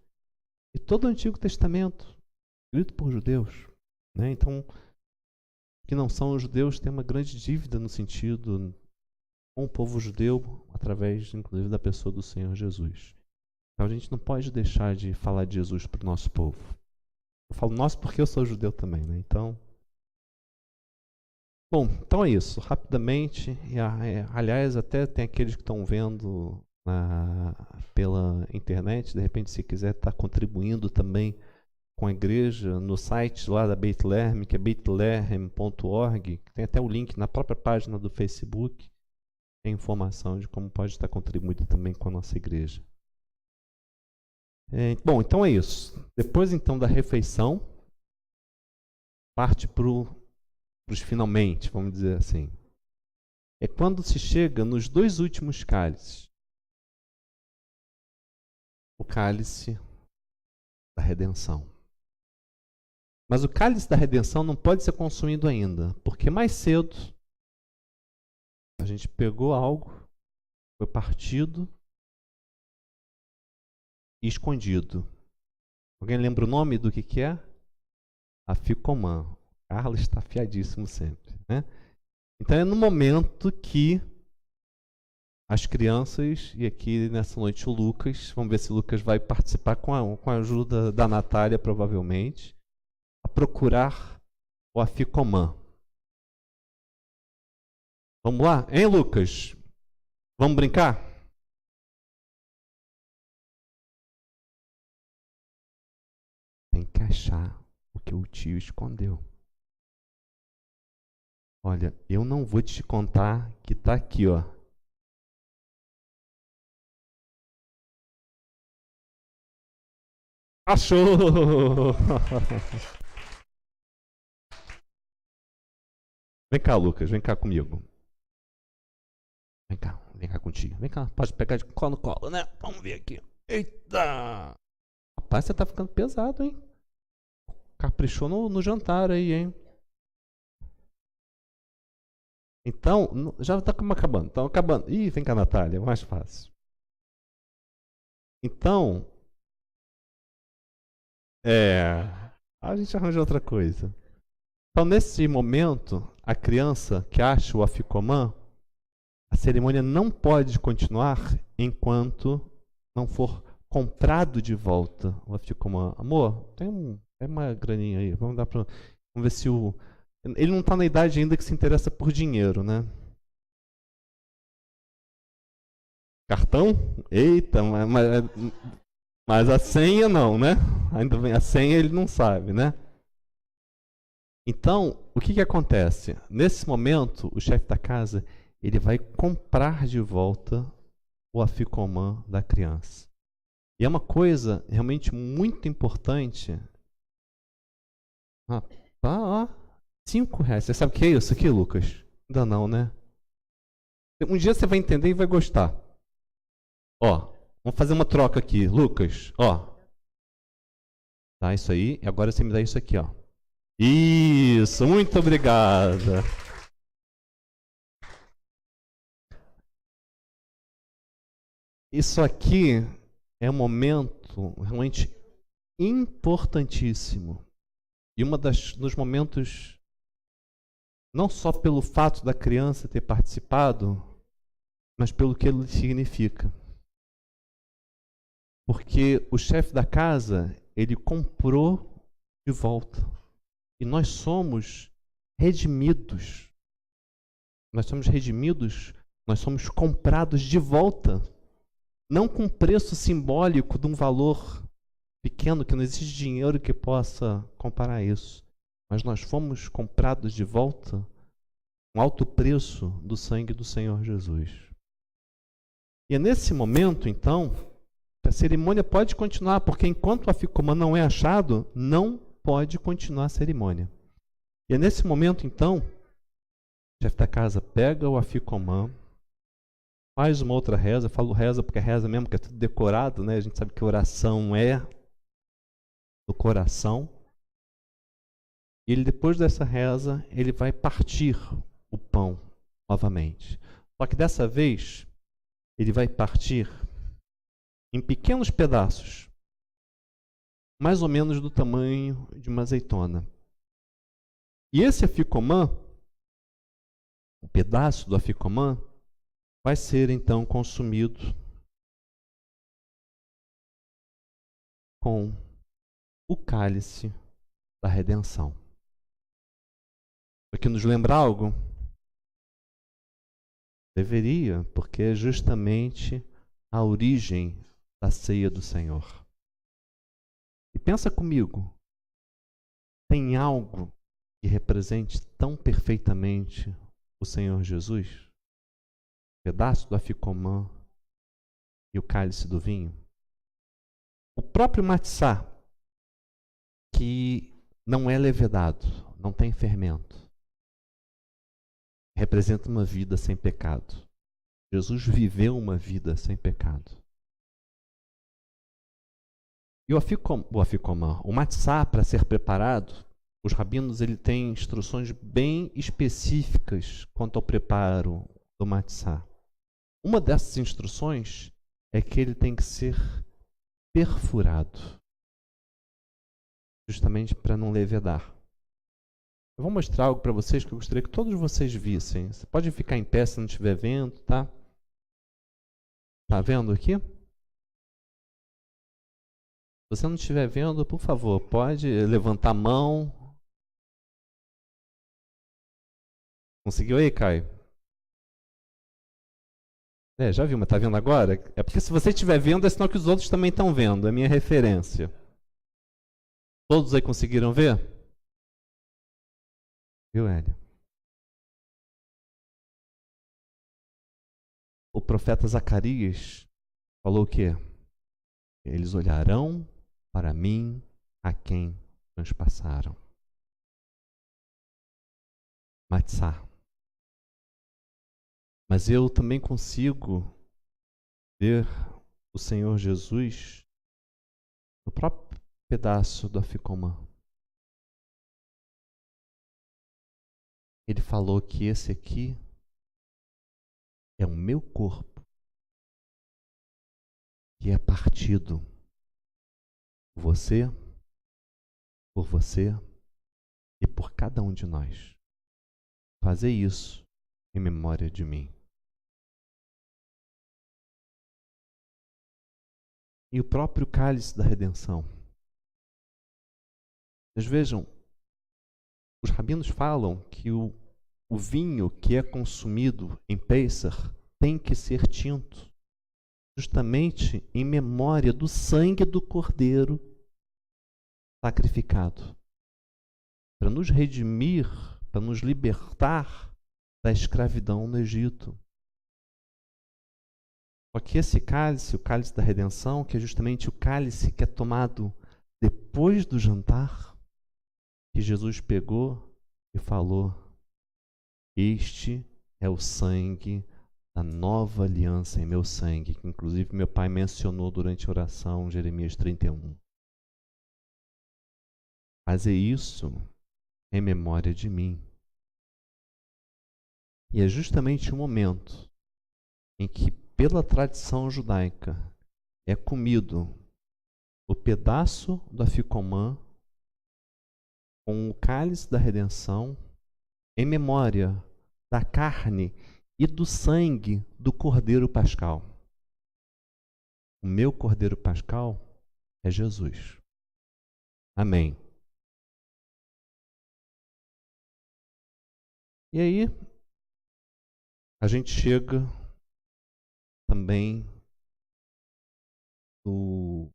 e todo o Antigo Testamento escrito por judeus. Então, que não são os judeus têm uma grande dívida no sentido com o povo judeu, através, inclusive, da pessoa do Senhor Jesus. Então, a gente não pode deixar de falar de Jesus para o nosso povo. Eu falo nosso porque eu sou judeu também, Então, bom, então é isso. Rapidamente, aliás, até tem aqueles que estão vendo pela internet, de repente, se quiser estar contribuindo também com a igreja, no site lá da Beit Lehem, que é beitlehem.org, que tem até o link na própria página do Facebook, tem informação de como pode estar contribuindo também com a nossa igreja. Bom, então é isso. Depois então da refeição, parte para os finalmente, vamos dizer assim. É quando se chega nos 2 últimos cálices. O cálice da redenção. Mas o cálice da redenção não pode ser consumido ainda, porque mais cedo a gente pegou algo, foi partido e escondido. Alguém lembra o nome do que é? Afikoman. Carlos está afiadíssimo sempre. Então é no momento que as crianças, e aqui nessa noite o Lucas, vamos ver se o Lucas vai participar com a ajuda da Natália, provavelmente, a procurar o Afikoman. Vamos lá? Hein, Lucas? Vamos brincar? Tem que achar o que o tio escondeu. Olha, eu não vou te contar que tá aqui, ó. Achou! Vem cá, Lucas, vem cá comigo. Vem cá contigo. Vem cá, pode pegar de colo no colo, né? Vamos ver aqui. Eita! Rapaz, você tá ficando pesado, hein? Caprichou no jantar aí, hein? Então, já tá acabando. Estão acabando. Ih, vem cá, Natália, é mais fácil. Então, a gente arranja outra coisa. Então, nesse momento, a criança que acha o afikoman, a cerimônia não pode continuar enquanto não for comprado de volta o afikoman. Amor, tem uma graninha aí. Vamos ver se o... Ele não está na idade ainda que se interessa por dinheiro, né? Cartão? Eita, mas a senha não, né? Ainda bem, a senha ele não sabe, né? Então, o que acontece? Nesse momento, o chefe da casa ele vai comprar de volta o afikoman da criança. E é uma coisa realmente muito importante. Ó, R$5. Você sabe o que é isso aqui, Lucas? Ainda não, né? Um dia você vai entender e vai gostar. Ó, vamos fazer uma troca aqui, Lucas. Ó, tá isso aí. E agora você me dá isso aqui, ó. Isso, muito obrigada. Isso aqui é um momento realmente importantíssimo. E dos momentos, não só pelo fato da criança ter participado, mas pelo que ele significa. Porque o chefe da casa, ele comprou de volta. E nós somos redimidos. Nós somos redimidos, nós somos comprados de volta. Não com preço simbólico de um valor pequeno, que não existe dinheiro que possa comparar isso. Mas nós fomos comprados de volta com alto preço do sangue do Senhor Jesus. E é nesse momento, então, que a cerimônia pode continuar, porque enquanto o afikoman não é achado, não pode continuar a cerimônia. E é nesse momento, então, o chefe da casa pega o afikoman, faz uma outra reza. Eu falo reza porque é reza mesmo, que é tudo decorado, né? A gente sabe que oração é do coração. E ele, depois dessa reza, ele vai partir o pão novamente. Só que dessa vez, ele vai partir em pequenos pedaços, mais ou menos do tamanho de uma azeitona. E esse afikoman, um pedaço do afikoman, vai ser então consumido com o cálice da redenção. Para que nos lembra algo? Deveria, porque é justamente a origem da ceia do Senhor. E pensa comigo, tem algo que represente tão perfeitamente o Senhor Jesus? O pedaço do afikoman e o cálice do vinho? O próprio matzá, que não é levedado, não tem fermento, representa uma vida sem pecado. Jesus viveu uma vida sem pecado. E o matzá, para ser preparado, os rabinos têm instruções bem específicas quanto ao preparo do matzá. Uma dessas instruções é que ele tem que ser perfurado, justamente para não levedar. Eu vou mostrar algo para vocês que eu gostaria que todos vocês vissem. Você pode ficar em pé se não estiver vendo, tá? Tá vendo aqui? Se você não estiver vendo, por favor, pode levantar a mão. Conseguiu aí, Caio? Já viu, mas tá vendo agora? É porque se você estiver vendo, é sinal que os outros também estão vendo. É a minha referência. Todos aí conseguiram ver? Viu, Hélio? O profeta Zacarias falou o quê? Eles olharão para mim a quem transpassaram. Matzá. Mas eu também consigo ver o Senhor Jesus no próprio pedaço do Afikoman. Ele falou que esse aqui é o meu corpo, que é partido por você e por cada um de nós. Fazer isso em memória de mim. E o próprio cálice da redenção. Vocês vejam, os rabinos falam que o vinho que é consumido em Pêssar tem que ser tinto, justamente em memória do sangue do Cordeiro sacrificado, para nos redimir, para nos libertar da escravidão no Egito. Só que esse cálice, o cálice da redenção, que é justamente o cálice que é tomado depois do jantar, que Jesus pegou e falou: este é o sangue da nova aliança em meu sangue, que inclusive meu pai mencionou durante a oração, Jeremias 31. Fazer isso em memória de mim. E é justamente o momento em que, pela tradição judaica, é comido o pedaço do Afikoman com o cálice da redenção em memória da carne e do sangue do Cordeiro Pascal. O meu Cordeiro Pascal é Jesus. Amém. E aí, a gente chega também no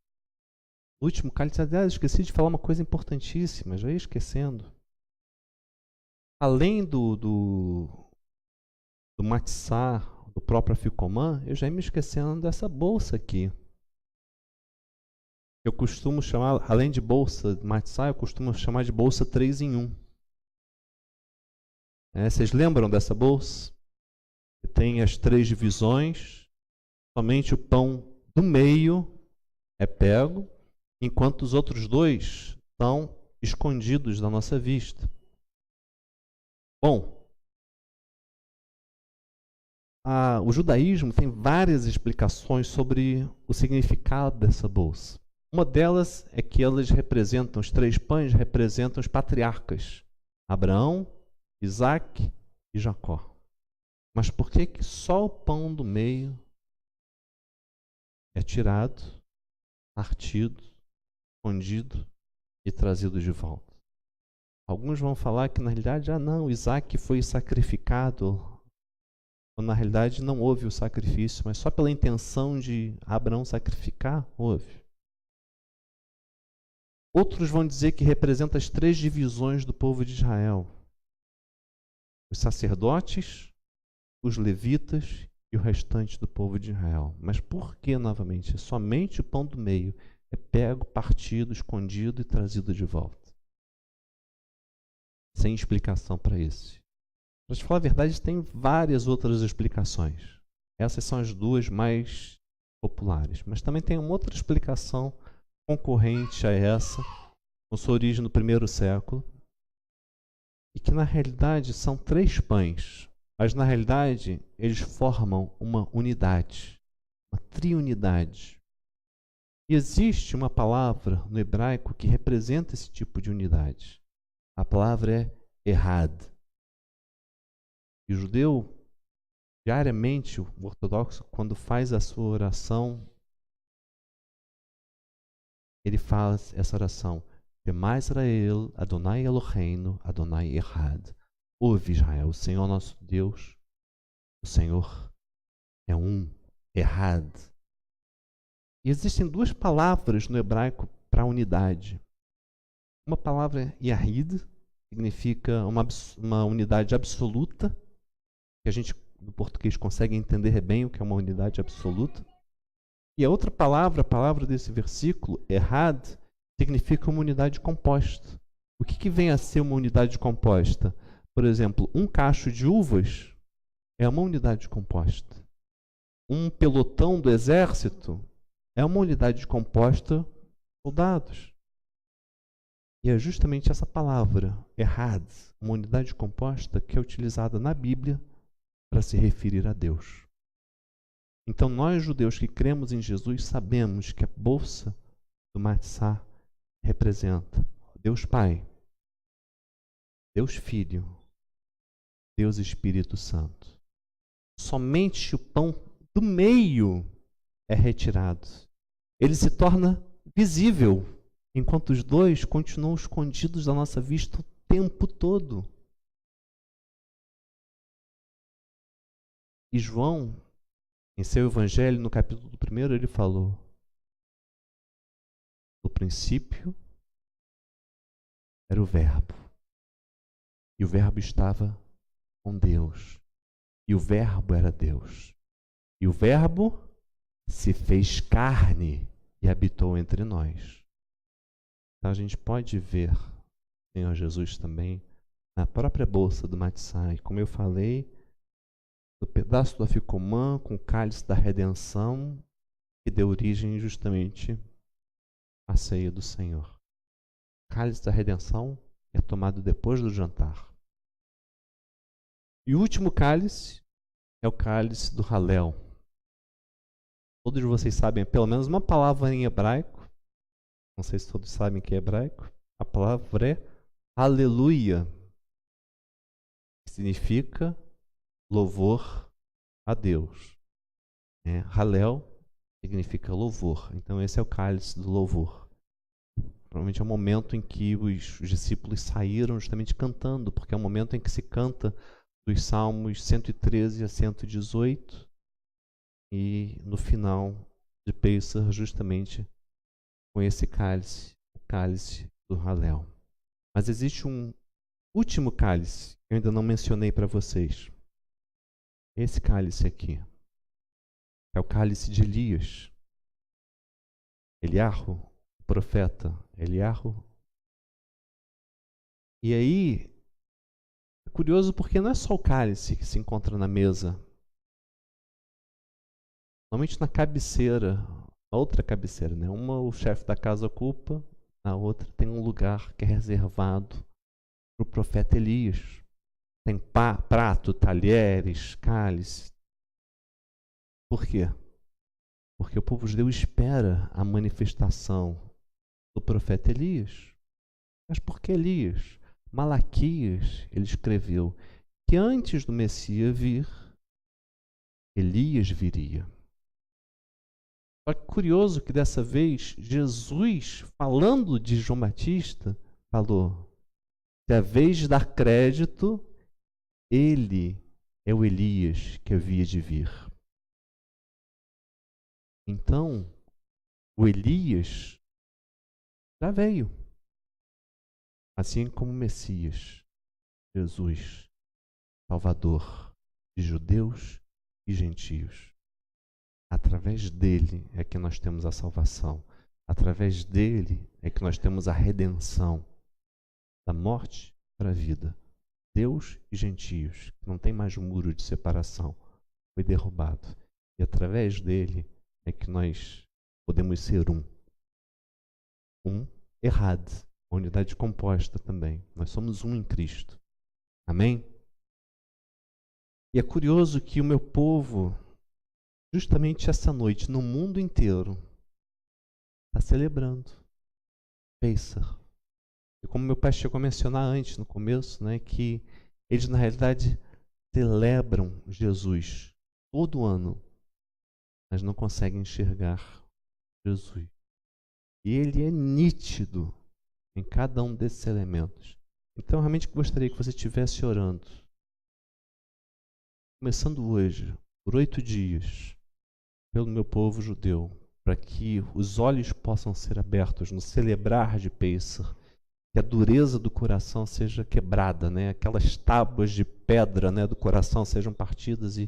último cálice. Aliás, esqueci de falar uma coisa importantíssima, já ia esquecendo. Além do matzá, do próprio Afikoman, eu já ia me esquecendo dessa bolsa aqui. Eu costumo chamar, além de bolsa de matzá, eu costumo chamar de bolsa 3 em 1. Vocês lembram dessa bolsa? Tem as 3 divisões, somente o pão do meio é pego, enquanto os outros 2 estão escondidos da nossa vista. Bom, o judaísmo tem várias explicações sobre o significado dessa bolsa. Uma delas é que elas representam, os 3 pães representam os patriarcas, Abraão, Isaac e Jacó. Mas por que só o pão do meio é tirado, partido, escondido e trazido de volta? Alguns vão falar que na realidade, não, Isaac foi sacrificado, ou na realidade não houve o sacrifício, mas só pela intenção de Abraão sacrificar, houve. Outros vão dizer que representa as 3 divisões do povo de Israel: os sacerdotes, os levitas e o restante do povo de Israel. Mas por que, novamente, somente o pão do meio é pego, partido, escondido e trazido de volta? Sem explicação para isso. Para te falar a verdade, tem várias outras explicações. Essas são as 2 mais populares. Mas também tem uma outra explicação concorrente a essa, com sua origem no 1º século, e que na realidade são 3 pães, mas na realidade eles formam uma unidade, uma triunidade. E existe uma palavra no hebraico que representa esse tipo de unidade. A palavra é Ehad. E o judeu, diariamente, o ortodoxo, quando faz a sua oração, ele faz essa oração: Shema Israel, Adonai Eloheinu, Adonai Ehad. Ouve, Israel, o Senhor nosso Deus, o Senhor é um, Ehad. E existem 2 palavras no hebraico para unidade. Uma palavra é Yahid, significa uma unidade absoluta, que a gente, no português, consegue entender bem o que é uma unidade absoluta. E a outra palavra, a palavra desse versículo, Ehad, significa uma unidade composta. O que vem a ser uma unidade composta? Por exemplo, um cacho de uvas é uma unidade composta. Um pelotão do exército é uma unidade composta de soldados. E é justamente essa palavra, errad, uma unidade composta, que é utilizada na Bíblia para se referir a Deus. Então, nós judeus que cremos em Jesus sabemos que a bolsa do Matzah representa Deus Pai, Deus Filho, Deus Espírito Santo. Somente o pão do meio é retirado. Ele se torna visível, enquanto os dois continuam escondidos da nossa vista o tempo todo. E João, em seu evangelho, no capítulo 1, ele falou: no princípio era o Verbo, e o Verbo estava com Deus, e o Verbo era Deus. E o Verbo se fez carne e habitou entre nós. Então a gente pode ver o Senhor Jesus também na própria bolsa do Matzah. E como eu falei, no pedaço do aficomã com o cálice da redenção, que deu origem justamente à ceia do Senhor. O cálice da redenção é tomado depois do jantar. E o último cálice é o cálice do Halel. Todos vocês sabem pelo menos uma palavra em hebraico. Não sei se todos sabem que é hebraico. A palavra é aleluia, que significa louvor a Deus. Halel significa louvor. Então esse é o cálice do louvor. Provavelmente é o momento em que os discípulos saíram justamente cantando, porque é o momento em que se canta dos Salmos 113 a 118 e no final de Pêssar justamente com esse cálice, o cálice do Halel. Mas existe um último cálice que eu ainda não mencionei para vocês. Esse cálice aqui é o cálice de Elias. Eliarro, o profeta Eliarro. E aí, é curioso porque não é só o cálice que se encontra na mesa. Normalmente na cabeceira, na outra cabeceira, né? Uma o chefe da casa ocupa, na outra tem um lugar que é reservado para o profeta Elias. Tem prato, talheres, cálice. Por quê? Porque o povo judeu espera a manifestação do profeta Elias. Mas por que Elias? Malaquias, ele escreveu que antes do Messias vir, Elias viria. Só que curioso que dessa vez, Jesus, falando de João Batista, falou que a vez de dar crédito, ele é o Elias que havia de vir. Então, o Elias já veio. Assim como o Messias, Jesus, Salvador de judeus e gentios. Através dele é que nós temos a salvação. Através dele é que nós temos a redenção da morte para a vida. Deus e gentios, não tem mais muro de separação, foi derrubado. E através dele é que nós podemos ser um. Um errado. Uma unidade composta também. Nós somos um em Cristo. Amém? E é curioso que o meu povo, justamente essa noite, no mundo inteiro, está celebrando Pêssar. E como meu pai chegou a mencionar antes, no começo, né, que eles na realidade celebram Jesus todo ano, mas não conseguem enxergar Jesus. E ele é nítido em cada um desses elementos. Então, eu realmente gostaria que você estivesse orando, começando hoje, por 8 dias, pelo meu povo judeu, para que os olhos possam ser abertos no celebrar de Pêssar, que a dureza do coração seja quebrada, né? Aquelas tábuas de pedra, né, do coração sejam partidas e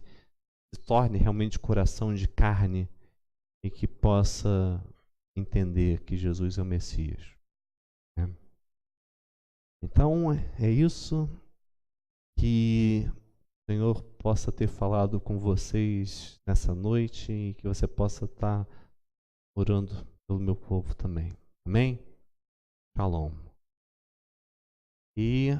se torne realmente coração de carne e que possa entender que Jesus é o Messias. Né? Então, é isso que o Senhor possa ter falado com vocês nessa noite e que você possa estar orando pelo meu povo também. Amém? Shalom. E